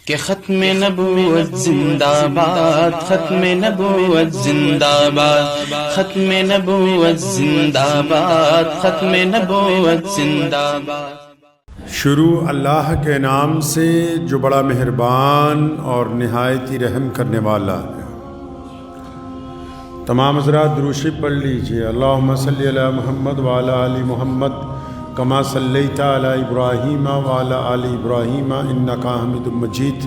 کہ ختم نبوت زندہ باد، ختم نبوت زندہ باد، ختم نبوت زندہ باد، ختم نبوت زندہ باد۔ شروع اللہ کے نام سے جو بڑا مہربان اور نہایت ہی رحم کرنے والا ہے۔ تمام حضرات درود شریف پڑھ لیجئے۔ اللہم صلی علی محمد وعلی آل محمد کما صلیت علی ابراہیم وعلی آل ابراہیم انک حمید مجید۔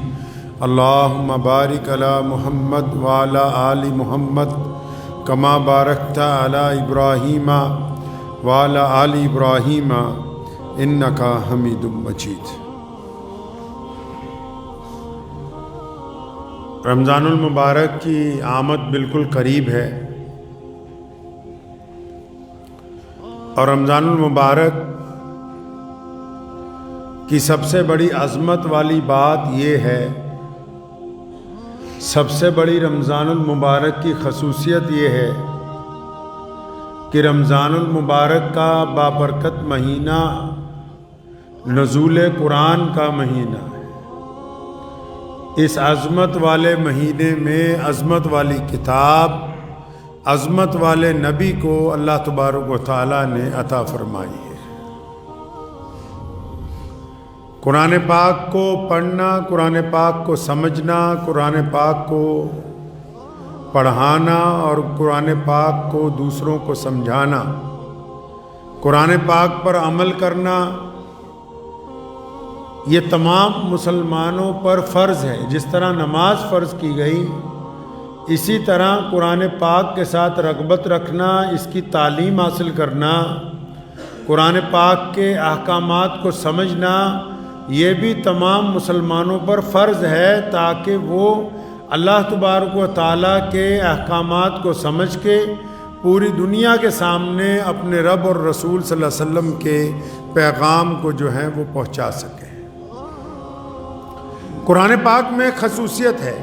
اللہم بارک علی محمد وعلی آل محمد کما بارکت علی ابراہیم وعلی آل ابراہیم انک حمید مجید۔ رمضان المبارک کی آمد بالکل قریب ہے، اور رمضان المبارک کی سب سے بڑی عظمت والی بات یہ ہے، سب سے بڑی رمضان المبارک کی خصوصیت یہ ہے کہ رمضان المبارک کا بابرکت مہینہ نزول قرآن کا مہینہ ہے۔ اس عظمت والے مہینے میں عظمت والی کتاب، عظمت والے نبی کو اللہ تبارک و تعالیٰ نے عطا فرمائی ہے۔ قرآن پاک کو پڑھنا، قرآن پاک کو سمجھنا، قرآن پاک کو پڑھانا اور قرآن پاک کو دوسروں کو سمجھانا، قرآن پاک پر عمل کرنا، یہ تمام مسلمانوں پر فرض ہے۔ جس طرح نماز فرض کی گئی، اسی طرح قرآن پاک کے ساتھ رغبت رکھنا، اس کی تعلیم حاصل کرنا، قرآن پاک کے احکامات کو سمجھنا، یہ بھی تمام مسلمانوں پر فرض ہے، تاکہ وہ اللہ تبارک و تعالیٰ کے احکامات کو سمجھ کے پوری دنیا کے سامنے اپنے رب اور رسول صلی اللہ علیہ وسلم کے پیغام کو جو ہے وہ پہنچا سکیں۔ قرآن پاک میں خصوصیت ہے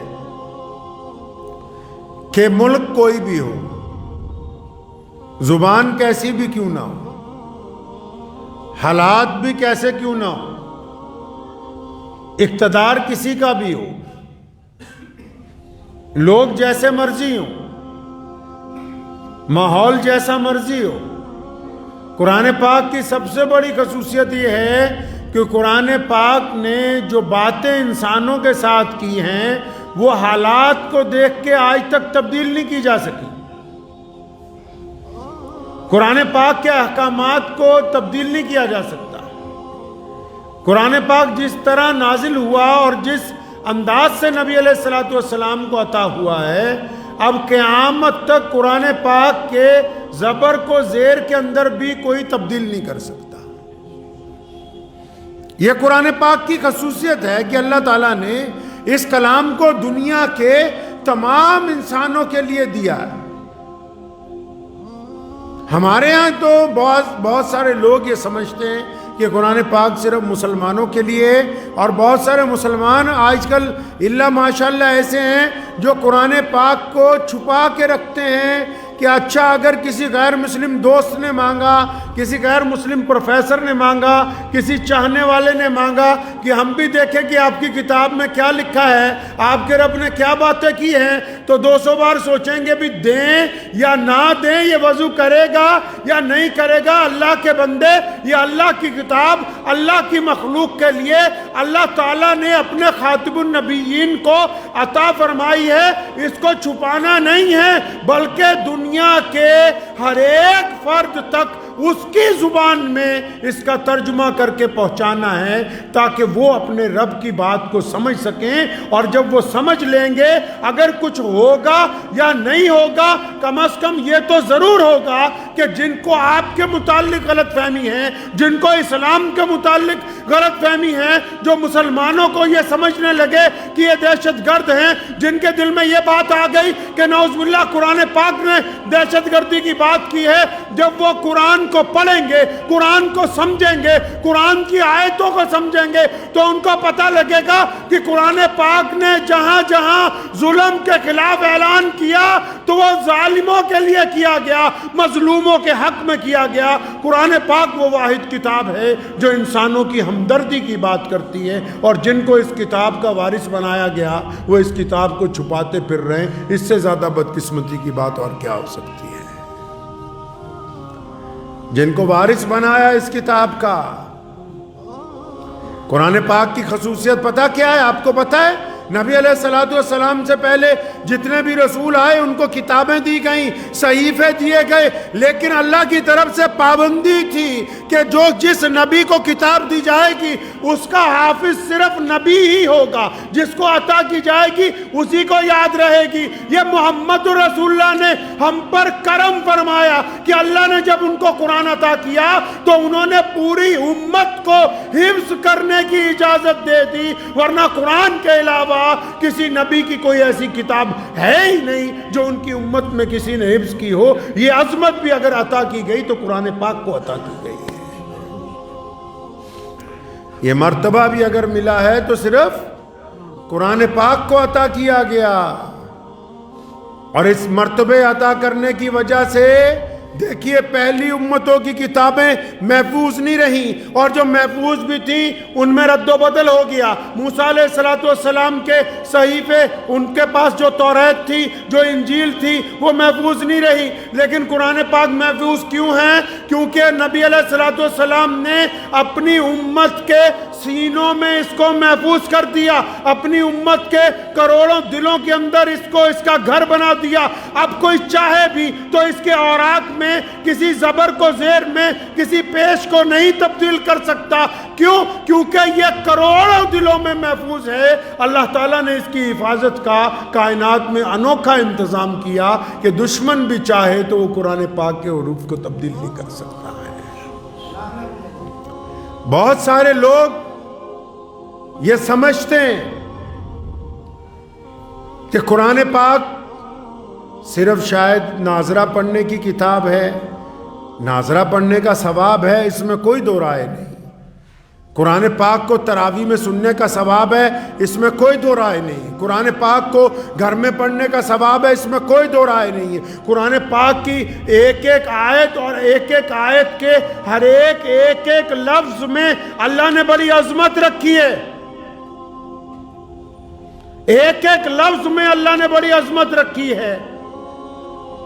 کہ ملک کوئی بھی ہو، زبان کیسی بھی کیوں نہ ہو، حالات بھی کیسے کیوں نہ ہو، اقتدار کسی کا بھی ہو، لوگ جیسے مرضی ہوں، ماحول جیسا مرضی ہو، قرآن پاک کی سب سے بڑی خصوصیت یہ ہے کہ قرآن پاک نے جو باتیں انسانوں کے ساتھ کی ہیں وہ حالات کو دیکھ کے آج تک تبدیل نہیں کی جا سکی۔ قرآن پاک کے احکامات کو تبدیل نہیں کیا جا سکتا۔ قرآن پاک جس طرح نازل ہوا اور جس انداز سے نبی علیہ السلام کو عطا ہوا ہے، اب قیامت تک قرآن پاک کے زبر کو زیر کے اندر بھی کوئی تبدیل نہیں کر سکتا۔ یہ قرآن پاک کی خصوصیت ہے کہ اللہ تعالیٰ نے اس کلام کو دنیا کے تمام انسانوں کے لیے دیا ہے۔ ہمارے ہاں تو بہت سارے لوگ یہ سمجھتے ہیں کہ قرآن پاک صرف مسلمانوں کے لیے ہے، اور بہت سارے مسلمان آج کل اللہ ماشاءاللہ ایسے ہیں جو قرآن پاک کو چھپا کے رکھتے ہیں کہ اچھا اگر کسی غیر مسلم دوست نے مانگا، کسی غیر مسلم پروفیسر نے مانگا، کسی چاہنے والے نے مانگا کہ ہم بھی دیکھیں کہ آپ کی کتاب میں کیا لکھا ہے، آپ کے رب نے کیا باتیں کی ہیں، تو 200 بار سوچیں گے بھی دیں یا نہ دیں، یہ وضو کرے گا یا نہیں کرے گا۔ اللہ کے بندے، یہ اللہ کی کتاب اللہ کی مخلوق کے لیے اللہ تعالیٰ نے اپنے خاتم النبیین کو عطا فرمائی ہے، اس کو چھپانا نہیں ہے، بلکہ دنیا کے ہر ایک فرد تک اس کی زبان میں اس کا ترجمہ کر کے پہنچانا ہے، تاکہ وہ اپنے رب کی بات کو سمجھ سکیں، اور جب وہ سمجھ لیں گے اگر کچھ ہوگا یا نہیں ہوگا، کم از کم یہ تو ضرور ہوگا کہ جن کو آپ کے متعلق غلط فہمی ہے، جن کو اسلام کے متعلق غلط فہمی ہے، جو مسلمانوں کو یہ سمجھنے لگے کہ یہ دہشت گرد ہیں، جن کے دل میں یہ بات آ گئی کہ نعوذ باللہ قرآن پاک نے دہشت گردی کی بات کی ہے، جب وہ قرآن کو پڑھیں گے، قرآن کو سمجھیں گے، قرآن کی آیتوں کو سمجھیں گے، تو ان کو پتہ لگے گا کہ قرآن پاک نے جہاں جہاں ظلم کے خلاف اعلان کیا تو وہ ظالموں کے لیے کیا گیا، مظلوم معصوموں کے حق میں کیا گیا۔ قرآن پاک وہ واحد کتاب ہے جو انسانوں کی ہمدردی کی بات کرتی ہے، اور جن کو اس کتاب کا وارث بنایا گیا وہ اس کتاب کو چھپاتے پھر رہے ہیں۔ اس سے زیادہ بدقسمتی کی بات اور کیا ہو سکتی ہے؟ جن کو وارث بنایا اس کتاب کا۔ قرآن پاک کی خصوصیت پتہ کیا ہے آپ کو؟ پتہ ہے نبی علیہ الصلوۃ والسلام سے پہلے جتنے بھی رسول آئے ان کو کتابیں دی گئیں، صحیفے دیے گئے، لیکن اللہ کی طرف سے پابندی تھی کہ جو جس نبی کو کتاب دی جائے گی اس کا حافظ صرف نبی ہی ہوگا، جس کو عطا کی جائے گی اسی کو یاد رہے گی۔ یہ محمد رسول اللہ نے ہم پر کرم فرمایا کہ اللہ نے جب ان کو قرآن عطا کیا تو انہوں نے پوری امت کو حفظ کرنے کی اجازت دے دی، ورنہ قرآن کے علاوہ کسی نبی کی کوئی ایسی کتاب ہے ہی نہیں جو ان کی امت میں کسی نے حفظ کی ہو۔ یہ عظمت بھی اگر عطا کی گئی تو قرآن پاک کو عطا کی گئی ہے۔ یہ مرتبہ بھی اگر ملا ہے تو صرف قرآن پاک کو عطا کیا گیا، اور اس مرتبے عطا کرنے کی وجہ سے دیکھیے پہلی امتوں کی کتابیں محفوظ نہیں رہیں، اور جو محفوظ بھی تھیں ان میں رد و بدل ہو گیا۔ موسیٰ علیہ السلام کے صحیفے، ان کے پاس جو توریت تھی، جو انجیل تھی، وہ محفوظ نہیں رہی، لیکن قرآن پاک محفوظ کیوں ہیں؟ کیونکہ نبی علیہ السلام نے اپنی امت کے سینوں میں اس کو محفوظ کر دیا، اپنی امت کے کروڑوں دلوں کے اندر اس کو اس کا گھر بنا دیا۔ اب کوئی چاہے بھی تو اس کے اوراق میں کسی زبر کو زیر میں، کسی پیش کو نہیں تبدیل کر سکتا۔ کیوں؟ کیونکہ یہ کروڑوں دلوں میں محفوظ ہے۔ اللہ تعالیٰ نے اس کی حفاظت کا کائنات میں انوکھا انتظام کیا کہ دشمن بھی چاہے تو وہ قرآن پاک کے حروف کو تبدیل نہیں کر سکتا ہے۔ بہت سارے لوگ یہ سمجھتے ہیں کہ قرآن پاک صرف شاید ناظرہ پڑھنے کی کتاب ہے، ناظرہ پڑھنے کا ثواب ہے، اس میں کوئی دو رائے نہیں۔ قرآن پاک کو تراویح میں سننے کا ثواب ہے، اس میں کوئی دو رائے نہیں۔ قرآن پاک کو گھر میں پڑھنے کا ثواب ہے، اس میں کوئی دو رائے نہیں ہے۔ قرآن پاک کی ایک ایک آیت اور ایک ایک آیت کے ہر ایک لفظ میں اللہ نے بڑی عظمت رکھی ہے۔ ایک ایک لفظ میں اللہ نے بڑی عظمت رکھی ہے۔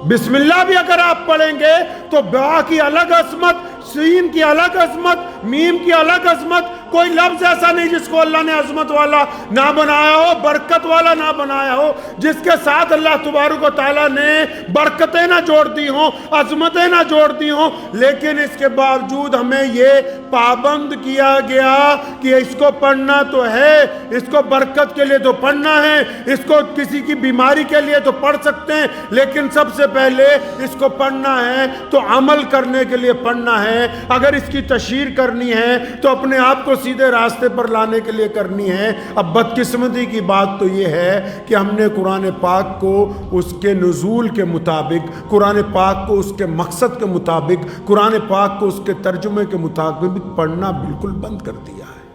بسم اللہ بھی اگر آپ پڑھیں گے تو با کی الگ عظمت، سین کی الگ عظمت، میم کی الگ عظمت، کوئی لفظ ایسا نہیں جس کو اللہ نے عظمت والا نہ بنایا ہو، برکت والا نہ بنایا ہو، جس کے ساتھ اللہ تبارک و تعالیٰ نے برکتیں نہ جوڑ دی ہوں، عظمتیں نہ جوڑ دی ہوں۔ لیکن اس کے باوجود ہمیں یہ پابند کیا گیا کہ اس کو پڑھنا تو ہے، اس کو برکت کے لیے تو پڑھنا ہے، اس کو کسی کی بیماری کے لیے تو پڑھ سکتے ہیں، لیکن سب سے پہلے اس کو پڑھنا ہے تو عمل کرنے کے لیے پڑھنا ہے۔ اگر اس کی تشہیر کرنی ہے تو اپنے آپ کو سیدھے راستے پر لانے کے لیے کرنی ہے۔ اب بدقسمتی کی بات تو یہ ہے کہ ہم نے قرآن پاک کو اس کے نزول کے مطابق، قرآن پاک کو اس کے مقصد کے مطابق، قرآن پاک کو اس کے ترجمے کے مطابق پڑھنا بالکل بند کر دیا ہے۔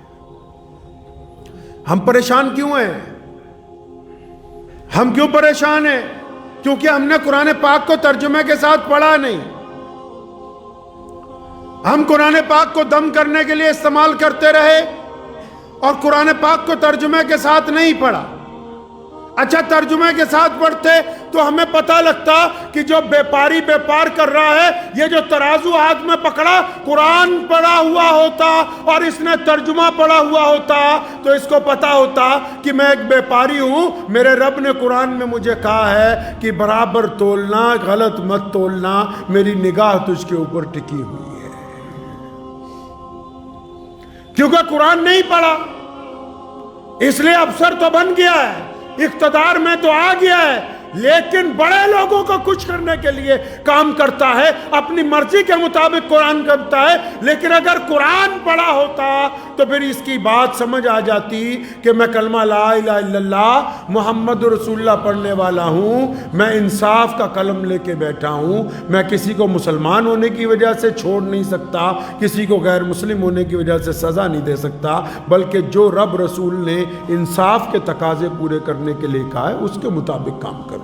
ہم پریشان کیوں ہیں؟ ہم کیوں پریشان ہیں؟ کیونکہ ہم نے قرآن پاک کو ترجمے کے ساتھ پڑھا نہیں۔ ہم قرآن پاک کو دم کرنے کے لیے استعمال کرتے رہے اور قرآن پاک کو ترجمے کے ساتھ نہیں پڑھا۔ اچھا ترجمے کے ساتھ پڑھتے تو ہمیں پتہ لگتا کہ جو بیپاری بیپار کر رہا ہے، یہ جو ترازو ہاتھ میں پکڑا قرآن پڑھا ہوا ہوتا اور اس نے ترجمہ پڑھا ہوا ہوتا تو اس کو پتہ ہوتا کہ میں ایک بیپاری ہوں، میرے رب نے قرآن میں مجھے کہا ہے کہ برابر تولنا، غلط مت تولنا، میری نگاہ تجھ کے اوپر ٹکی ہوئی ہے۔ کیونکہ قرآن نہیں پڑھا، اس لیے افسر تو بن گیا ہے، اقتدار میں تو آ گیا ہے، لیکن بڑے لوگوں کو کچھ کرنے کے لیے کام کرتا ہے، اپنی مرضی کے مطابق قرآن کرتا ہے۔ لیکن اگر قرآن پڑھا ہوتا تو پھر اس کی بات سمجھ آ جاتی کہ میں کلمہ لا الہ الا اللہ محمد رسول اللہ پڑھنے والا ہوں، میں انصاف کا قلم لے کے بیٹھا ہوں، میں کسی کو مسلمان ہونے کی وجہ سے چھوڑ نہیں سکتا، کسی کو غیر مسلم ہونے کی وجہ سے سزا نہیں دے سکتا، بلکہ جو رب رسول نے انصاف کے تقاضے پورے کرنے کے لیے کہا ہے اس کے مطابق کام کروں۔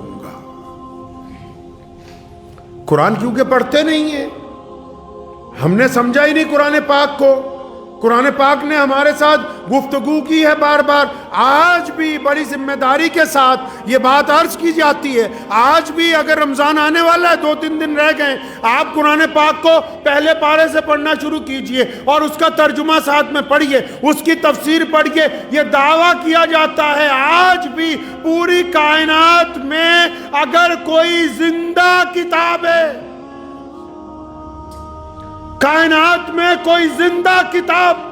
قرآن کیونکہ پڑھتے نہیں ہیں. ہم نے سمجھا ہی نہیں قرآن پاک کو. قرآن پاک نے ہمارے ساتھ گفتگو کی ہے بار بار. آج بھی بڑی ذمہ داری کے ساتھ یہ بات عرض کی جاتی ہے. آج بھی اگر رمضان آنے والا ہے, 2-3 دن رہ گئے, آپ قرآن پاک کو پہلے پارے سے پڑھنا شروع کیجئے اور اس کا ترجمہ ساتھ میں پڑھیے, اس کی تفسیر پڑھیے. یہ دعویٰ کیا جاتا ہے آج بھی پوری کائنات میں اگر کوئی زندہ کتاب ہے, کائنات میں کوئی زندہ کتاب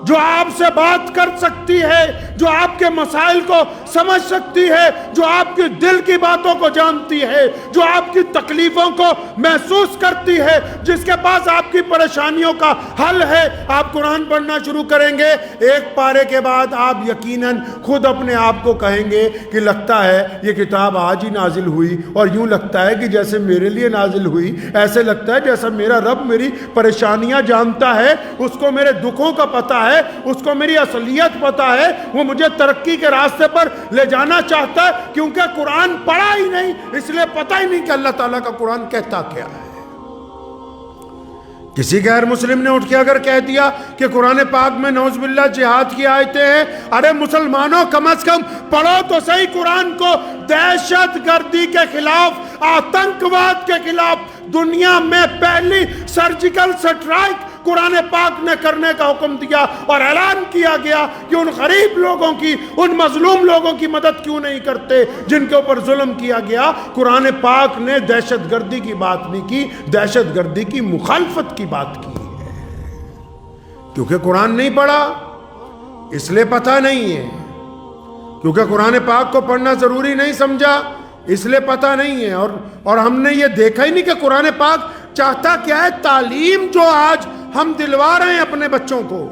جو آپ سے بات کر سکتی ہے, جو آپ کے مسائل کو سمجھ سکتی ہے, جو آپ کے دل کی باتوں کو جانتی ہے, جو آپ کی تکلیفوں کو محسوس کرتی ہے, جس کے پاس آپ کی پریشانیوں کا حل ہے, آپ قرآن پڑھنا شروع کریں گے, ایک پارے کے بعد آپ یقیناً خود اپنے آپ کو کہیں گے کہ لگتا ہے یہ کتاب آج ہی نازل ہوئی, اور یوں لگتا ہے کہ جیسے میرے لیے نازل ہوئی, ایسے لگتا ہے جیسا میرا رب میری پریشانیاں جانتا ہے, اس کو میرے دکھوں کا پتہ ہے, اس کو میری اصلیت پتہ ہے, وہ مجھے ترقی کے راستے پر لے جانا چاہتا ہے. کیونکہ قرآن پڑھا ہی نہیں, اس لیے پتہ ہی نہیں کہ اللہ تعالیٰ کا قرآن کہتا کیا ہے. کسی غیر مسلم نے اٹھ کے اگر کہہ دیا کہ قرآن پاک میں نعوذ باللہ جہاد کی آیتیں ہیں, ارے مسلمانوں کم از کم پڑھو تو صحیح قرآن کو. دہشت گردی کے خلاف, آتنکواد کے خلاف دنیا میں پہلی سرجیکل سٹرائک قرآن پاک نے کرنے کا حکم دیا, اور اعلان کیا گیا کہ ان غریب لوگوں کی, ان مظلوم لوگوں کی مدد کیوں نہیں کرتے جن کے اوپر ظلم کیا گیا. قرآن پاک نے دہشت گردی کی بات نہیں کی, دہشت گردی کی مخالفت کی بات کی ہے. کیونکہ قرآن نہیں پڑھا اس لیے پتہ نہیں ہے, کیونکہ قرآن پاک کو پڑھنا ضروری نہیں سمجھا اس لیے پتہ نہیں ہے. اور ہم نے یہ دیکھا ہی نہیں کہ قرآن پاک چاہتا کیا ہے. تعلیم جو آج ہم دلوا رہے ہیں اپنے بچوں کو,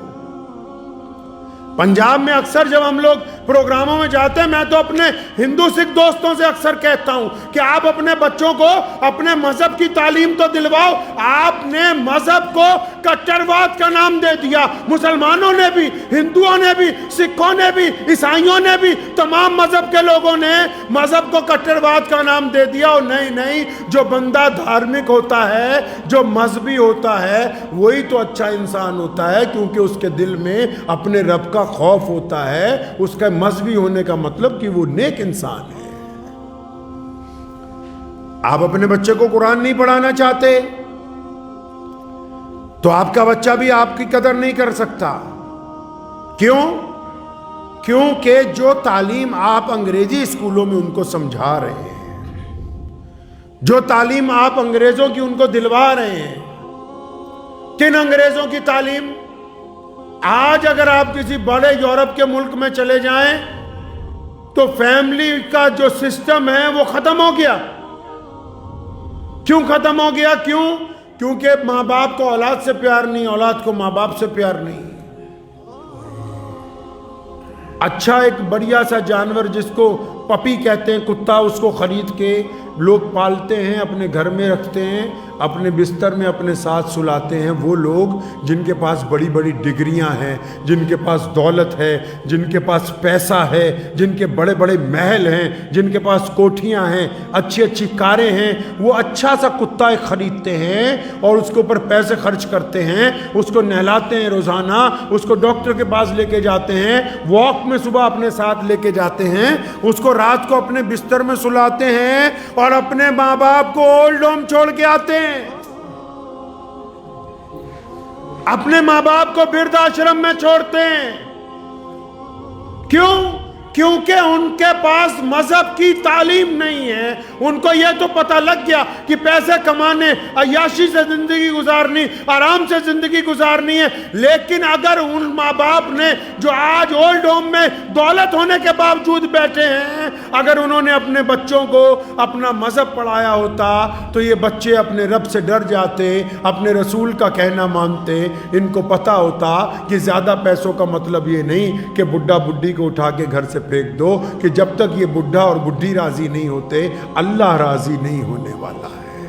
پنجاب میں اکثر جب ہم لوگ پروگراموں میں جاتے ہیں, میں تو اپنے ہندو سکھ دوستوں سے اکثر کہتا ہوں کہ آپ اپنے بچوں کو اپنے مذہب کی تعلیم تو دلواؤ. آپ نے مذہب کو کٹرواد کا نام دے دیا. مسلمانوں نے بھی, ہندوؤں نے بھی, سکھوں نے بھی, عیسائیوں نے بھی, تمام مذہب کے لوگوں نے مذہب کو کٹرواد کا نام دے دیا. اور نہیں, جو بندہ دھارمک ہوتا ہے, جو مذہبی ہوتا ہے, وہی تو اچھا انسان ہوتا ہے, کیونکہ اس کے دل میں اپنے رب کا خوف ہوتا ہے. اس کا مذہبی ہونے کا مطلب کہ وہ نیک انسان ہے. آپ اپنے بچے کو قرآن نہیں پڑھانا چاہتے تو آپ کا بچہ بھی آپ کی قدر نہیں کر سکتا. کیوں؟ کیونکہ جو تعلیم آپ انگریزی اسکولوں میں ان کو سمجھا رہے ہیں, جو تعلیم آپ انگریزوں کی ان کو دلوا رہے ہیں, کن انگریزوں کی تعلیم؟ آج اگر آپ کسی بڑے یورپ کے ملک میں چلے جائیں تو فیملی کا جو سسٹم ہے وہ ختم ہو گیا. کیوں ختم ہو گیا؟ کیونکہ ماں باپ کو اولاد سے پیار نہیں, اولاد کو ماں باپ سے پیار نہیں. اچھا ایک بڑھیا سا جانور جس کو پپی کہتے ہیں, کتا, اس کو خرید کے لوگ پالتے ہیں, اپنے گھر میں رکھتے ہیں, اپنے بستر میں اپنے ساتھ سلاتے ہیں. وہ لوگ جن کے پاس بڑی بڑی ڈگریاں ہیں, جن کے پاس دولت ہے, جن کے پاس پیسہ ہے, جن کے بڑے بڑے محل ہیں, جن کے پاس کوٹھیاں ہیں, اچھی اچھی کاریں ہیں, وہ اچھا سا کتا ایک خریدتے ہیں اور اس کے اوپر پیسے خرچ کرتے ہیں, اس کو نہلاتے ہیں روزانہ, اس کو ڈاکٹر کے پاس لے کے جاتے ہیں, واک میں صبح اپنے ساتھ لے کے جاتے ہیں, اس کو رات کو اپنے بستر میں سلاتے ہیں, اور اپنے ماں باپ کو اولڈ ہوم چھوڑ کے آتے ہیں. اپنے ماں باپ کو برد آشرم میں چھوڑتے ہیں. کیوں؟ کیونکہ ان کے پاس مذہب کی تعلیم نہیں ہے. ان کو یہ تو پتہ لگ گیا کہ پیسے کمانے, عیاشی سے زندگی گزارنی, آرام سے زندگی گزارنی ہے. لیکن اگر ان ماں باپ نے جو آج اولڈ ہوم میں دولت ہونے کے باوجود بیٹھے ہیں, اگر انہوں نے اپنے بچوں کو اپنا مذہب پڑھایا ہوتا تو یہ بچے اپنے رب سے ڈر جاتے, اپنے رسول کا کہنا مانتے. ان کو پتہ ہوتا کہ زیادہ پیسوں کا مطلب یہ نہیں کہ بڈھا بڈھی کو اٹھا کے گھر سے پھینک دو, کہ جب تک یہ بڈھا اور بڈھی راضی نہیں ہوتے اللہ راضی نہیں ہونے والا ہے.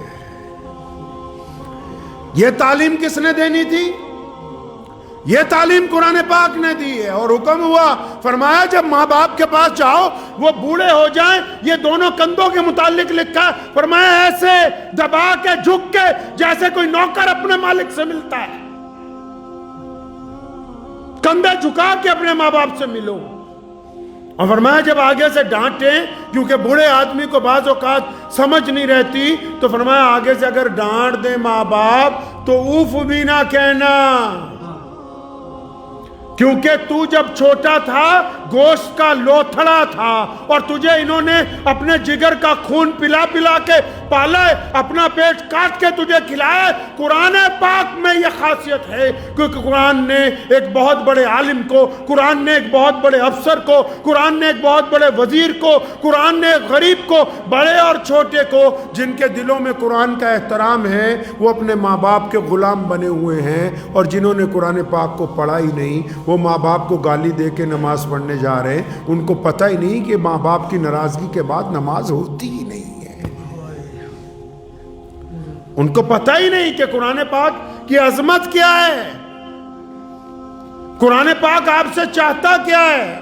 یہ تعلیم کس نے دینی تھی؟ یہ تعلیم قرآن پاک نے دی ہے، اور حکم ہوا، فرمایا جب ماں باپ کے پاس جاؤ وہ بوڑھے ہو جائیں، یہ دونوں کندھوں کے متعلق لکھا، فرمایا ایسے دبا کے جھک کے جیسے کوئی نوکر اپنے مالک سے ملتا ہے، کندھے جھکا کے اپنے ماں باپ سے ملو۔ اور فرمایا جب آگے سے ڈانٹیں، کیونکہ بوڑھے آدمی کو بعض اوقات سمجھ نہیں رہتی، تو فرمایا آگے سے اگر ڈانٹ دیں ماں باپ تو اوف بھی نہ کہنا، کیونکہ تو جب چھوٹا تھا گوشت کا لوتھڑا تھا، اور تجھے انہوں نے اپنے جگر کا خون پلا پلا کے پالا ہے، اپنا پیٹ کاٹ کے تجھے کھلایا ہے۔ قرآن پاک میں یہ خاصیت ہے، کیونکہ قرآن نے ایک بہت بڑے عالم کو، قرآن نے ایک بہت بڑے افسر کو، قرآن نے ایک بہت بڑے وزیر کو، قرآن نے ایک غریب کو، بڑے اور چھوٹے کو، جن کے دلوں میں قرآن کا احترام ہے، وہ اپنے ماں باپ کے غلام بنے ہوئے ہیں، اور جنہوں نے قرآن پاک کو پڑھا ہی نہیں، وہ ماں باپ کو گالی دے کے نماز پڑھنے جا رہے ہیں، ان کو پتہ ہی نہیں کہ ماں باپ کی ناراضگی کے بعد نماز ہوتی ہی نہیں ہے، ان کو پتہ ہی نہیں کہ قرآن پاک کی عظمت کیا ہے، قرآن پاک آپ سے چاہتا کیا ہے۔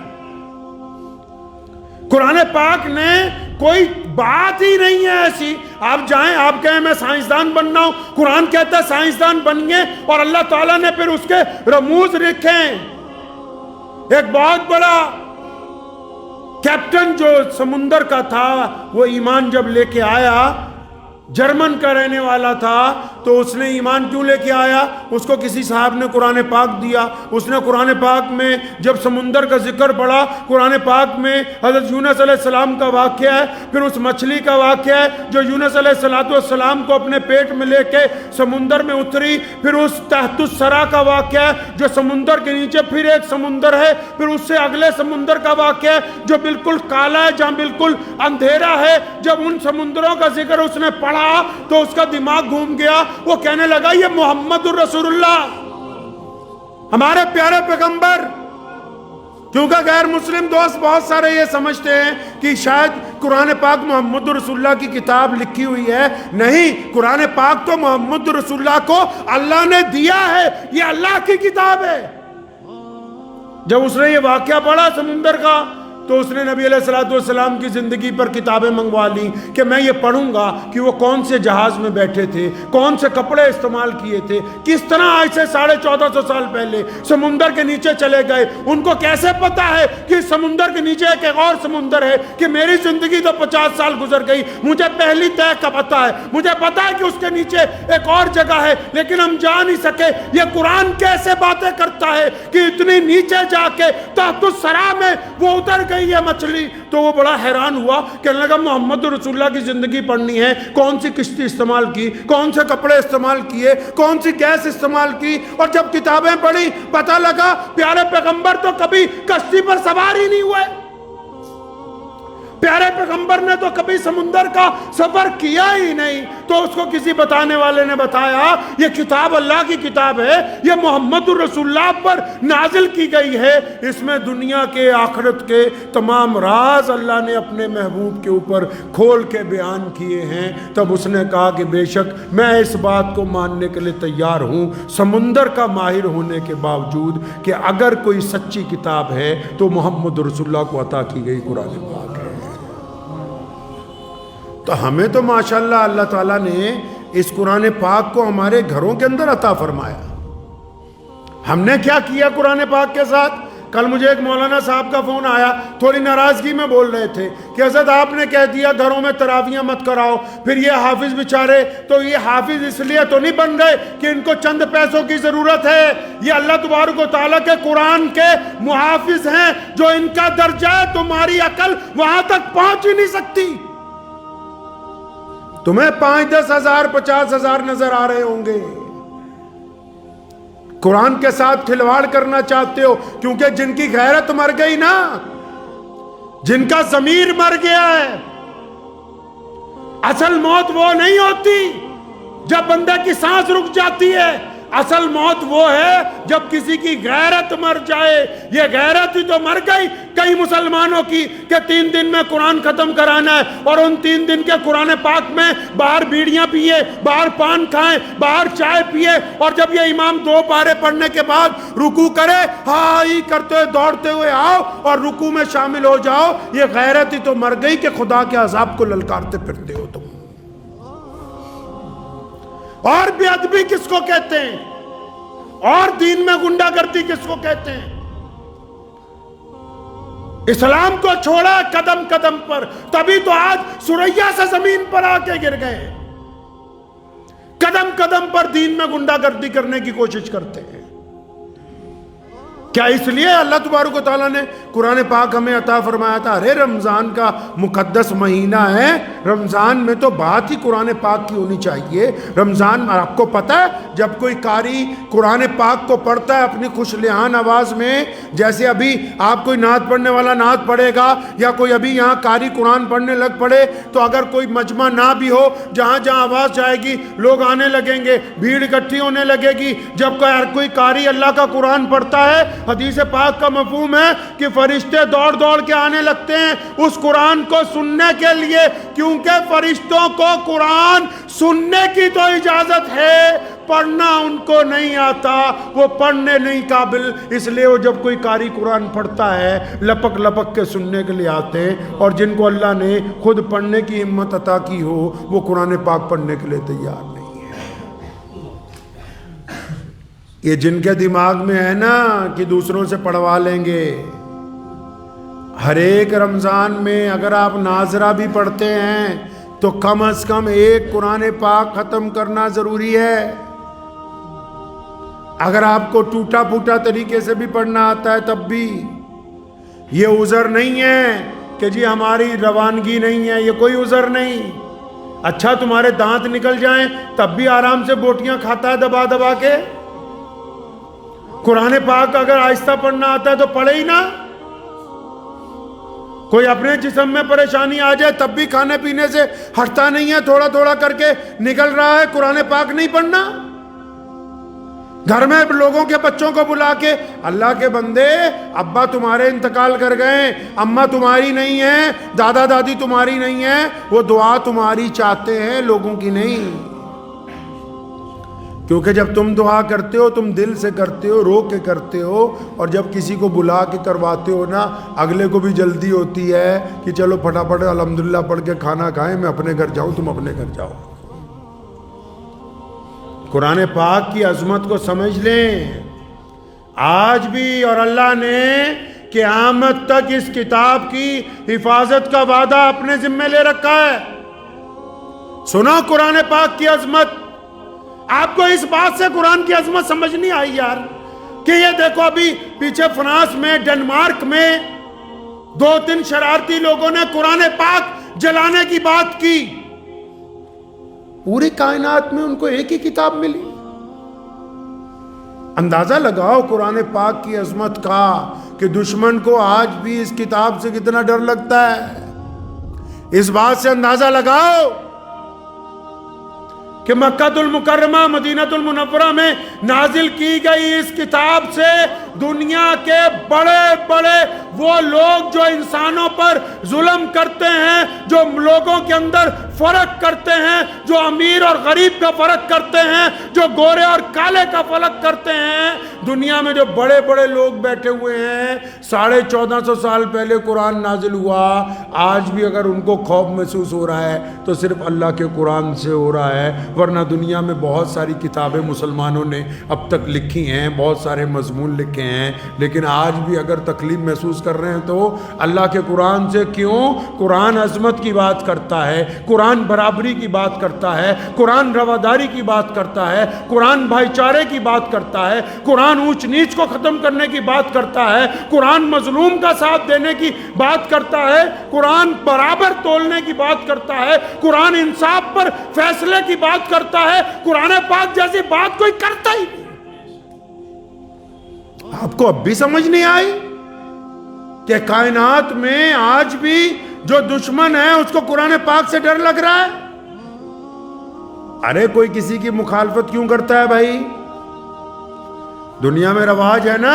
قرآن پاک نے کوئی بات ہی نہیں ہے ایسی، آپ جائیں آپ کہیں میں سائنسدان بننا ہوں، قرآن کہتا ہے سائنسدان بنیے، اور اللہ تعالیٰ نے پھر اس کے رموز لکھیں۔ ایک بہت بڑا کیپٹن جو سمندر کا تھا، وہ ایمان جب لے کے آیا، جرمن کا رہنے والا تھا، تو اس نے ایمان کیوں لے کے آیا؟ اس کو کسی صاحب نے قرآن پاک دیا، اس نے قرآن پاک میں جب سمندر کا ذکر پڑھا، قرآن پاک میں حضرت یونس علیہ السلام کا واقعہ ہے، پھر اس مچھلی کا واقعہ ہے جو یونس علیہ السلام کو اپنے پیٹ میں لے کے سمندر میں اتری، پھر اس تحت الثری کا واقعہ ہے جو سمندر کے نیچے پھر ایک سمندر ہے، پھر اس سے اگلے سمندر کا واقعہ ہے جو بالکل کالا ہے، جہاں بالکل اندھیرا ہے۔ جب ان سمندروں کا ذکر اس نے پڑھا تو اس کا دماغ گھوم گیا، وہ کہنے لگا یہ محمد الرسول اللہ، ہمارے پیارے پیغمبر۔ کیونکہ غیر مسلم دوست بہت سارے یہ سمجھتے ہیں کہ شاید قرآن پاک محمد رسول اللہ کی کتاب لکھی ہوئی ہے، نہیں، قرآن پاک تو محمد رسول اللہ کو اللہ نے دیا ہے، یہ اللہ کی کتاب ہے۔ جب اس نے یہ واقعہ پڑھا سمندر کا، تو اس نے نبی علیہ السلام کی زندگی پر کتابیں منگوا لی کہ میں یہ پڑھوں گا کہ وہ کون سے جہاز میں بیٹھے تھے، کون سے کپڑے استعمال کیے تھے، کس طرح آج سے 1450 سال پہلے سمندر کے نیچے چلے گئے، ان کو کیسے پتا ہے کہ سمندر کے نیچے ایک اور سمندر ہے، کہ میری زندگی تو 50 سال گزر گئی، مجھے پہلی طے کا پتا ہے، مجھے پتا ہے کہ اس کے نیچے ایک اور جگہ ہے، لیکن ہم جا نہیں سکے۔ یہ قرآن کیسے باتیں کرتا ہے کہ اتنی نیچے جا کے تحت الثری میں وہ اتر گئی یہ مچھلی؟ تو وہ بڑا حیران ہوا، کہنے لگا محمد رسول اللہ کی زندگی پڑھنی ہے، کون سی کشتی استعمال کی، کون سے کپڑے استعمال کیے، کون سی گیس استعمال کی، اور جب کتابیں پڑھی پتہ لگا پیارے پیغمبر تو کبھی کشتی پر سوار ہی نہیں ہوئے، پیارے پیغمبر نے تو کبھی سمندر کا سفر کیا ہی نہیں۔ تو اس کو کسی بتانے والے نے بتایا یہ کتاب اللہ کی کتاب ہے، یہ محمد الرسول اللہ پر نازل کی گئی ہے، اس میں دنیا کے آخرت کے تمام راز اللہ نے اپنے محبوب کے اوپر کھول کے بیان کیے ہیں۔ تب اس نے کہا کہ بے شک میں اس بات کو ماننے کے لیے تیار ہوں، سمندر کا ماہر ہونے کے باوجود، کہ اگر کوئی سچی کتاب ہے تو محمد رسول اللہ کو عطا کی گئی قرآن پاک ہے۔ تو ہمیں تو ماشاءاللہ اللہ تعالیٰ نے اس قرآن پاک کو ہمارے گھروں کے اندر عطا فرمایا۔ ہم نے کیا کیا قرآن پاک کے ساتھ؟ کل مجھے ایک مولانا صاحب کا فون آیا، تھوڑی ناراضگی میں بول رہے تھے کہ حضرت آپ نے کہہ دیا گھروں میں تراویحیں مت کراؤ، پھر یہ حافظ بیچارے، تو یہ حافظ اس لیے تو نہیں بن رہے کہ ان کو چند پیسوں کی ضرورت ہے، یہ اللہ تبارک و تعالیٰ کے قرآن کے محافظ ہیں، جو ان کا درجہ ہے تمہاری عقل وہاں تک پہنچ ہی نہیں سکتی۔ تمہیں 5-10 ہزار 50 ہزار نظر آ رہے ہوں گے، قرآن کے ساتھ کھلواڑ کرنا چاہتے ہو، کیونکہ جن کی غیرت مر گئی نا، جن کا ضمیر مر گیا ہے، اصل موت وہ نہیں ہوتی جب بندے کی سانس رک جاتی ہے، اصل موت وہ ہے جب کسی کی غیرت مر جائے. یہ غیرت ہی تو مر گئی کئی مسلمانوں کی کہ 3 دن میں قرآن ختم کرانا ہے, اور ان 3 دن کے قرآن پاک میں باہر بیڑیاں پیے, باہر پان کھائیں, باہر چائے پیے, اور جب یہ امام 2 پارے پڑھنے کے بعد رکوع کرے ہائی کرتے ہوئے دوڑتے ہوئے آؤ اور رکوع میں شامل ہو جاؤ. یہ غیرت ہی تو مر گئی کہ خدا کے عذاب کو للکارتے پھرتے ہو تم. اور بے ادبی کس کو کہتے ہیں, اور دین میں غنڈہ گردی کس کو کہتے ہیں؟ اسلام کو چھوڑا قدم قدم پر, تبھی تو آج سریا سے زمین پر آ کے گر گئے. قدم قدم پر دین میں غنڈہ گردی کرنے کی کوشش کرتے ہیں. کیا اس لیے اللہ تبارک و تعالیٰ نے قرآن پاک ہمیں عطا فرمایا تھا؟ ارے رمضان کا مقدس مہینہ ہے, رمضان میں تو بات ہی قرآن پاک کی ہونی چاہیے. رمضان میں آپ کو پتہ ہے جب کوئی قاری قرآن پاک کو پڑھتا ہے اپنی خوش لحان آواز میں, جیسے ابھی آپ کوئی نعت پڑھنے والا نعت پڑھے گا یا کوئی ابھی یہاں قاری قرآن پڑھنے لگ پڑے, تو اگر کوئی مجمع نہ بھی ہو, جہاں جہاں آواز جائے گی لوگ آنے لگیں گے, بھیڑ اکٹھی ہونے لگے گی. جب کوئی قاری اللہ کا قرآن پڑھتا ہے, حدیث پاک کا مفہوم ہے کہ فرشتے دوڑ دوڑ کے آنے لگتے ہیں اس قرآن کو سننے کے لیے, کیونکہ فرشتوں کو قرآن سننے کی تو اجازت ہے, پڑھنا ان کو نہیں آتا, وہ پڑھنے نہیں قابل. اس لیے وہ جب کوئی قاری قرآن پڑھتا ہے لپک لپک کے سننے کے لیے آتے ہیں, اور جن کو اللہ نے خود پڑھنے کی ہمت عطا کی ہو وہ قرآن پاک پڑھنے کے لیے تیار نہیں. یہ جن کے دماغ میں ہے نا کہ دوسروں سے پڑھوا لیں گے, ہر ایک رمضان میں اگر آپ ناظرہ بھی پڑھتے ہیں تو کم از کم ایک قرآن پاک ختم کرنا ضروری ہے. اگر آپ کو ٹوٹا پھوٹا طریقے سے بھی پڑھنا آتا ہے تب بھی. یہ عذر نہیں ہے کہ جی ہماری روانگی نہیں ہے, یہ کوئی عذر نہیں. اچھا تمہارے دانت نکل جائیں تب بھی آرام سے بوٹیاں کھاتا ہے دبا دبا کے. قرآن پاک اگر آہستہ پڑھنا آتا ہے تو پڑھے ہی نہ. کوئی اپنے جسم میں پریشانی آ جائے تب بھی کھانے پینے سے ہٹتا نہیں ہے, تھوڑا تھوڑا کر کے نکل رہا ہے, قرآن پاک نہیں پڑھنا. گھر میں لوگوں کے بچوں کو بلا کے, اللہ کے بندے ابا تمہارے انتقال کر گئے, اماں تمہاری نہیں ہیں, دادا دادی تمہاری نہیں ہیں, وہ دعا تمہاری چاہتے ہیں لوگوں کی نہیں. کیونکہ جب تم دعا کرتے ہو تم دل سے کرتے ہو, رو کے کرتے ہو, اور جب کسی کو بلا کے کرواتے ہو نا اگلے کو بھی جلدی ہوتی ہے کہ چلو پھٹافٹ الحمدللہ پڑھ کے کھانا کھائیں, میں اپنے گھر جاؤں, تم اپنے گھر جاؤ. قرآن پاک کی عظمت کو سمجھ لیں آج بھی, اور اللہ نے قیامت تک اس کتاب کی حفاظت کا وعدہ اپنے ذمہ لے رکھا ہے. سنو قرآن پاک کی عظمت. آپ کو اس بات سے قرآن کی عظمت سمجھ نہیں آئی یار کہ یہ دیکھو ابھی پیچھے فرانس میں, ڈنمارک میں 2-3 شرارتی لوگوں نے قرآن پاک جلانے کی بات کی. پوری کائنات میں ان کو ایک ہی کتاب ملی. اندازہ لگاؤ قرآن پاک کی عظمت کا کہ دشمن کو آج بھی اس کتاب سے کتنا ڈر لگتا ہے. اس بات سے اندازہ لگاؤ کہ مکہ المکرمہ مدینہ المنورہ میں نازل کی گئی اس کتاب سے دنیا کے بڑے بڑے وہ لوگ جو انسانوں پر ظلم کرتے ہیں, جو لوگوں کے اندر فرق کرتے ہیں, جو امیر اور غریب کا فرق کرتے ہیں, جو گورے اور کالے کا فرق کرتے ہیں, دنیا میں جو بڑے بڑے لوگ بیٹھے ہوئے ہیں, 1450 سال پہلے قرآن نازل ہوا, آج بھی اگر ان کو خوف محسوس ہو رہا ہے تو صرف اللہ کے قرآن سے ہو رہا ہے. ورنہ دنیا میں بہت ساری کتابیں مسلمانوں نے اب تک لکھی ہیں, بہت سارے مضمون لکھے ہیں, لیکن آج بھی اگر تکلیف محسوس کر رہے ہیں تو اللہ کے قرآن سے. کیوں؟ قرآن عظمت کی بات کرتا ہے, قرآن برابری کی بات کرتا ہے, قرآن رواداری کی بات کرتا ہے, قرآن بھائی چارے کی بات کرتا ہے, قرآن اونچ نیچ کو ختم کرنے کی بات کرتا ہے, قرآن مظلوم کا ساتھ دینے کی بات کرتا ہے, قرآن برابر تولنے کی بات کرتا ہے, قرآن انصاف پر فیصلے کی بات کرتا ہے. قرآن پاک جیسی بات کوئی کرتا ہی نہیں. آپ کو اب بھی سمجھ نہیں آئی کہ کائنات میں آج بھی جو دشمن ہے اس کو قرآن پاک سے ڈر لگ رہا ہے. ارے کوئی کسی کی مخالفت کیوں کرتا ہے بھائی؟ دنیا میں رواج ہے نا،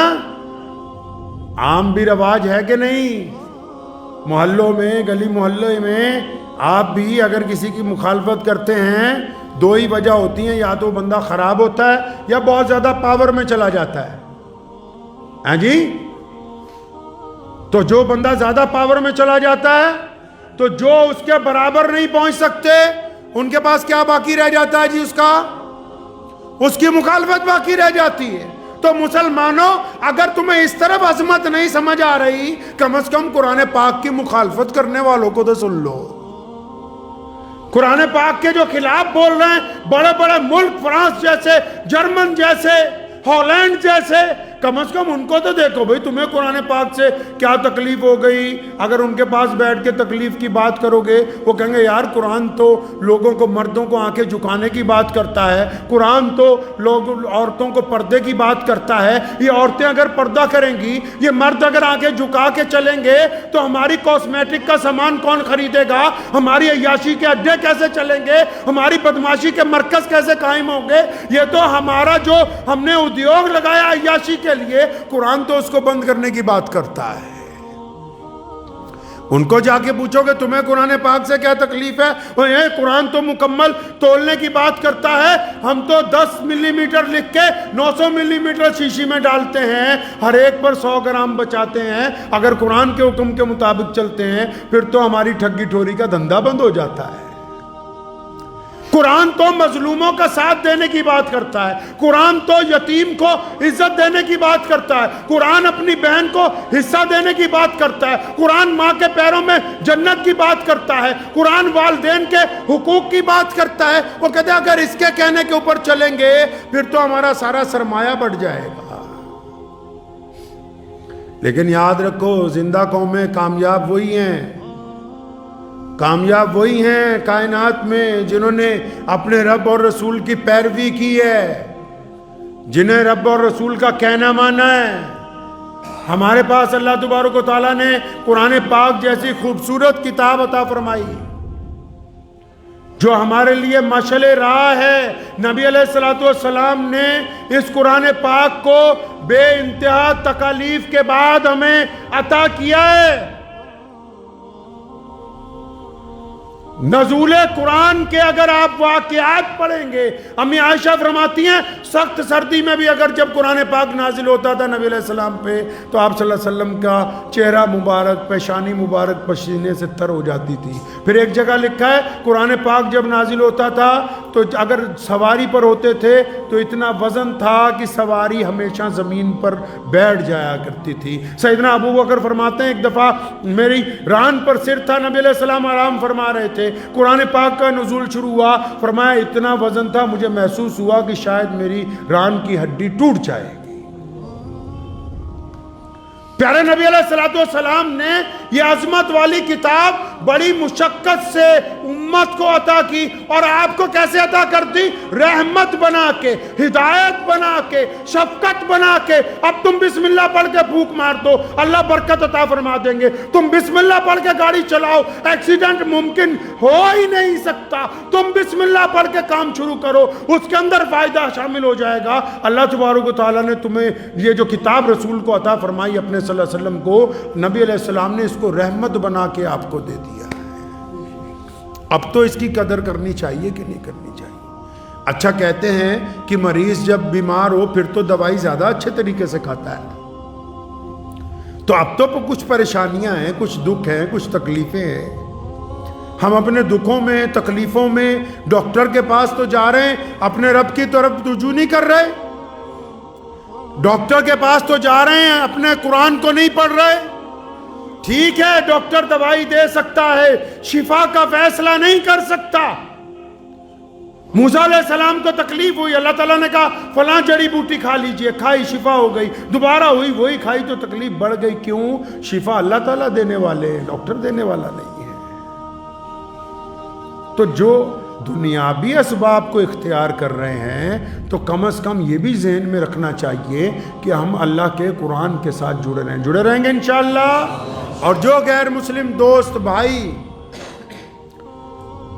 عام بھی رواج ہے کہ نہیں؟ محلوں میں، گلی محلے میں آپ بھی اگر کسی کی مخالفت کرتے ہیں، دو ہی وجہ ہوتی ہیں، یا تو بندہ خراب ہوتا ہے یا بہت زیادہ پاور میں چلا جاتا ہے. ہاں جی، تو جو بندہ زیادہ پاور میں چلا جاتا ہے تو جو اس کے برابر نہیں پہنچ سکتے ان کے پاس کیا باقی رہ جاتا ہے جی؟ اس کی مخالفت باقی رہ جاتی ہے. تو مسلمانوں، اگر تمہیں اس طرف عظمت نہیں سمجھ آ رہی، کم از کم قرآن پاک کی مخالفت کرنے والوں کو تو سن لو. قرآن پاک کے جو خلاف بول رہے ہیں بڑے بڑے ملک، فرانس جیسے، جرمن جیسے، ہالینڈ جیسے، کم از کم ان کو تو دیکھو بھئی تمہیں قرآن پاک سے کیا تکلیف ہو گئی. اگر ان کے پاس بیٹھ کے تکلیف کی بات کرو گے وہ کہیں گے یار قرآن تو لوگوں کو، مردوں کو آنکھیں جھکانے کی بات کرتا ہے، قرآن تو عورتوں کو پردے کی بات کرتا ہے. یہ عورتیں اگر پردہ کریں گی، یہ مرد اگر آنکھیں جھکا کے چلیں گے تو ہماری کاسمیٹک کا سامان کون خریدے گا؟ ہماری عیاشی کے اڈے کیسے چلیں گے؟ ہماری بدماشی کے مرکز کیسے قائم ہوں گے؟ یہ تو ہمارا جو ہم نے ادیوگ لگایا عیاشی کے لیے، قرآن تو اس کو بند کرنے کی بات کرتا ہے. ان کو جا کے پوچھو کہ تمہیں قرآن پاک سے کیا تکلیف ہے، وہ یہ قرآن تو مکمل تولنے کی بات کرتا ہے، ہم تو 10 ملی میٹر لکھ کے 900 ملی میٹر شیشی میں ڈالتے ہیں، ہر ایک پر 100 گرام بچاتے ہیں. اگر قرآن کے حکم کے مطابق چلتے ہیں پھر تو ہماری ٹھگی ٹھوری کا دھندا بند ہو جاتا ہے. قرآن تو مظلوموں کا ساتھ دینے کی بات کرتا ہے، قرآن تو یتیم کو عزت دینے کی بات کرتا ہے، قرآن اپنی بہن کو حصہ دینے کی بات کرتا ہے، قرآن ماں کے پیروں میں جنت کی بات کرتا ہے، قرآن والدین کے حقوق کی بات کرتا ہے. وہ کہتے ہیں اگر اس کے کہنے کے اوپر چلیں گے پھر تو ہمارا سارا سرمایہ بڑھ جائے گا. لیکن یاد رکھو، زندہ قومیں کامیاب وہی ہیں، کامیاب وہی ہیں کائنات میں جنہوں نے اپنے رب اور رسول کی پیروی کی ہے، جنہیں رب اور رسول کا کہنا مانا ہے. ہمارے پاس اللہ تبارک و تعالیٰ نے قرآن پاک جیسی خوبصورت کتاب عطا فرمائی جو ہمارے لیے مشعل راہ ہے. نبی علیہ السلام نے اس قرآن پاک کو بے انتہا تکالیف کے بعد ہمیں عطا کیا ہے. نزول قرآن کے اگر آپ واقعات پڑھیں گے، امی عائشہ فرماتی ہیں سخت سردی میں بھی اگر جب قرآن پاک نازل ہوتا تھا نبی علیہ السلام پہ تو آپ صلی اللہ علیہ وسلم کا چہرہ مبارک، پیشانی مبارک پسینے سے تر ہو جاتی تھی. پھر ایک جگہ لکھا ہے قرآن پاک جب نازل ہوتا تھا تو اگر سواری پر ہوتے تھے تو اتنا وزن تھا کہ سواری ہمیشہ زمین پر بیٹھ جایا کرتی تھی. سیدنا ابو بکر فرماتے ہیں ایک دفعہ میری ران پر سر تھا، نبی علیہ السلام آرام فرما رہے تھے، قرآن پاک کا نزول شروع ہوا، فرمایا اتنا وزن تھا مجھے محسوس ہوا کہ شاید میری ران کی ہڈی ٹوٹ جائے گی. پیارے نبی علیہ السلام نے یہ عظمت والی کتاب بڑی مشقت سے امت کو عطا کی، اور آپ کو کیسے عطا کر دی؟ رحمت بنا کے، ہدایت بنا کے، شفقت بنا کے. اب تم بسم اللہ پڑھ کے پھونک مار دو، اللہ برکت عطا فرما دیں گے. تم بسم اللہ پڑھ کے گاڑی چلاؤ، ایکسیڈنٹ ممکن ہو ہی نہیں سکتا. تم بسم اللہ پڑھ کے کام شروع کرو، اس کے اندر فائدہ شامل ہو جائے گا. اللہ تبارک و تعالیٰ نے تمہیں یہ جو کتاب رسول کو عطا فرمائی اپنے صلی اللہ علیہ وسلم کو، نبی علیہ السلام نے اس کو رحمت بنا کے آپ کو دے دیا ہے. اب تو اس کی قدر کرنی چاہیے کہ نہیں کرنی چاہیے؟ اچھا کہتے ہیں کہ مریض جب بیمار ہو پھر تو دوائی زیادہ اچھے طریقے سے کھاتا ہے. تو اب تو کچھ پریشانیاں ہیں، کچھ دکھ ہیں، کچھ تکلیفیں ہیں. ہم اپنے دکھوں میں، تکلیفوں میں ڈاکٹر کے پاس تو جا رہے ہیں، اپنے رب کی طرف رجوع نہیں کر رہے. ڈاکٹر کے پاس تو جا رہے ہیں، اپنے قرآن کو نہیں پڑھ رہے. ٹھیک ہے ڈاکٹر دوائی دے سکتا ہے، شفا کا فیصلہ نہیں کر سکتا. موسیٰ علیہ السلام کو تکلیف ہوئی، اللہ تعالیٰ نے کہا فلاں جڑی بوٹی کھا لیجئے، کھائی شفا ہو گئی. دوبارہ ہوئی، وہی کھائی تو تکلیف بڑھ گئی. کیوں؟ شفا اللہ تعالیٰ دینے والے ہیں، ڈاکٹر دینے والا نہیں ہے. تو جو دنیاوی اسباب کو اختیار کر رہے ہیں تو کم از کم یہ بھی ذہن میں رکھنا چاہیے کہ ہم اللہ کے قرآن کے ساتھ جڑے رہیں گے انشاءاللہ. اور جو غیر مسلم دوست بھائی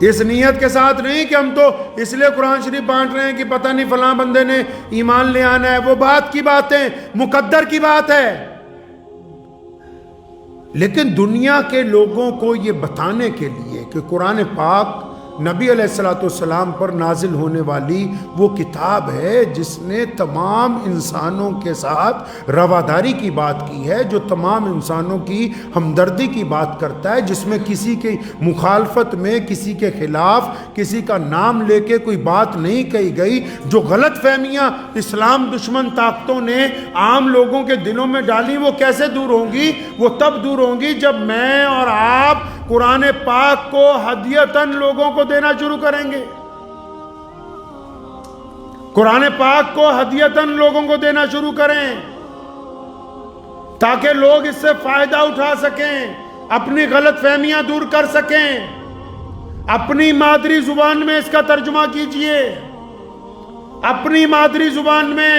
اس نیت کے ساتھ نہیں کہ ہم تو اس لیے قرآن شریف بانٹ رہے ہیں کہ پتہ نہیں فلاں بندے نے ایمان لے آنا ہے، وہ بات کی باتیں مقدر کی بات ہے، لیکن دنیا کے لوگوں کو یہ بتانے کے لیے کہ قرآن پاک نبی علیہ الصلوۃ والسلام پر نازل ہونے والی وہ کتاب ہے جس نے تمام انسانوں کے ساتھ رواداری کی بات کی ہے، جو تمام انسانوں کی ہمدردی کی بات کرتا ہے، جس میں کسی کی مخالفت میں، کسی کے خلاف، کسی کا نام لے کے کوئی بات نہیں کہی گئی۔ جو غلط فہمیاں اسلام دشمن طاقتوں نے عام لوگوں کے دلوں میں ڈالی وہ کیسے دور ہوں گی؟ وہ تب دور ہوں گی جب میں اور آپ قرآن پاک کو ہدیتاً لوگوں کو دینا شروع کریں گے، قرآن پاک کو ہدیتاً لوگوں کو دینا شروع کریں تاکہ لوگ اس سے فائدہ اٹھا سکیں، اپنی غلط فہمیاں دور کر سکیں۔ اپنی مادری زبان میں اس کا ترجمہ کیجئے، اپنی مادری زبان میں۔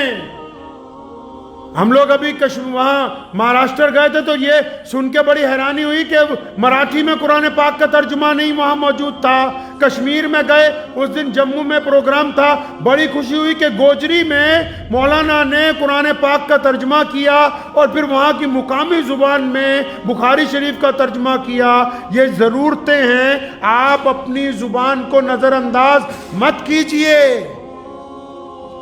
ہم لوگ ابھی وہاں مہاراشٹر گئے تھے تو یہ سن کے بڑی حیرانی ہوئی کہ مراٹھی میں قرآن پاک کا ترجمہ نہیں وہاں موجود تھا۔ کشمیر میں گئے، اس دن جموں میں پروگرام تھا، بڑی خوشی ہوئی کہ گوجری میں مولانا نے قرآن پاک کا ترجمہ کیا اور پھر وہاں کی مقامی زبان میں بخاری شریف کا ترجمہ کیا۔ یہ ضرورتیں ہیں، آپ اپنی زبان کو نظر انداز مت کیجئے۔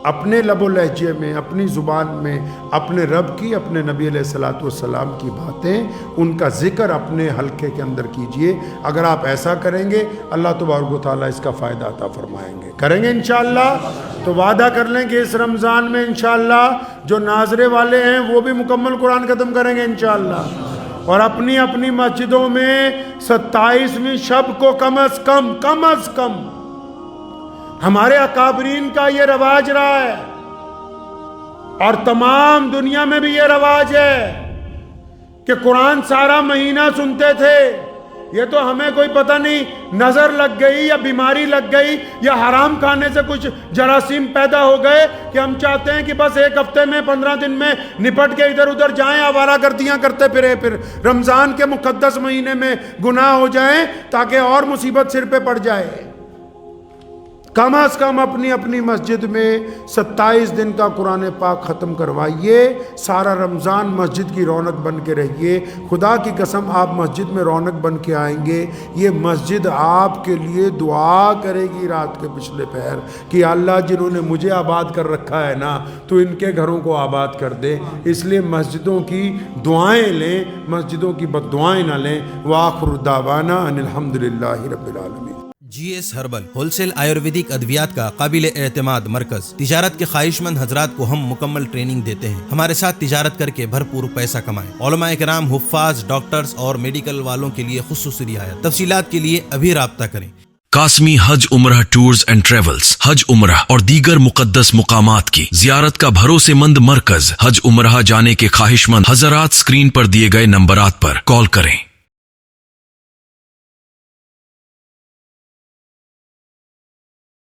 اپنے لب و لہجے میں، اپنی زبان میں اپنے رب کی، اپنے نبی علیہ الصلوۃ والسلام کی باتیں، ان کا ذکر اپنے حلقے کے اندر کیجئے۔ اگر آپ ایسا کریں گے اللہ تبارک و تعالیٰ اس کا فائدہ عطا فرمائیں گے، کریں گے انشاءاللہ۔ تو وعدہ کر لیں کہ اس رمضان میں انشاءاللہ جو ناظرے والے ہیں وہ بھی مکمل قرآن ختم کریں گے انشاءاللہ، اور اپنی اپنی مسجدوں میں 27ویں شب کو کم از کم ہمارے اکابرین کا یہ رواج رہا ہے، اور تمام دنیا میں بھی یہ رواج ہے کہ قرآن سارا مہینہ سنتے تھے۔ یہ تو ہمیں کوئی پتہ نہیں نظر لگ گئی یا بیماری لگ گئی یا حرام کھانے سے کچھ جراثیم پیدا ہو گئے کہ ہم چاہتے ہیں کہ بس ایک ہفتے میں 15 دن میں نپٹ کے ادھر ادھر جائیں، آوارہ گردیاں کرتے پھر رمضان کے مقدس مہینے میں گناہ ہو جائیں تاکہ اور مصیبت سر پہ پڑ جائے۔ کم از کم اپنی اپنی مسجد میں 27 دن کا قرآن پاک ختم کروائیے، سارا رمضان مسجد کی رونق بن کے رہیے۔ خدا کی قسم آپ مسجد میں رونق بن کے آئیں گے، یہ مسجد آپ کے لیے دعا کرے گی رات کے پچھلے پہر کہ اللہ جنہوں نے مجھے آباد کر رکھا ہے نا تو ان کے گھروں کو آباد کر دے۔ اس لیے مسجدوں کی دعائیں لیں، مسجدوں کی بد دعائیں نہ لیں۔ وآخر دعوانا ان الحمدللہ رب العالمین۔ G S herbal wholesale Ayurvedic ادویات کا قابل اعتماد مرکز۔ تجارت کے خواہش مند حضرات کو ہم مکمل ٹریننگ دیتے ہیں۔ ہمارے ساتھ تجارت کر کے بھرپور پیسہ کمائیں۔ علماء کرام، حفاظ، ڈاکٹرز اور میڈیکل والوں کے لیے خصوصی رعایت۔ تفصیلات کے لیے ابھی رابطہ کریں۔ قاسمی حج عمرہ ٹورز اینڈ ٹریولز، حج عمرہ اور دیگر مقدس مقامات کی زیارت کا بھروسے مند مرکز۔ حج عمرہ جانے کے خواہش مند حضرات اسکرین پر دیے گئے نمبرات پر کال کریں۔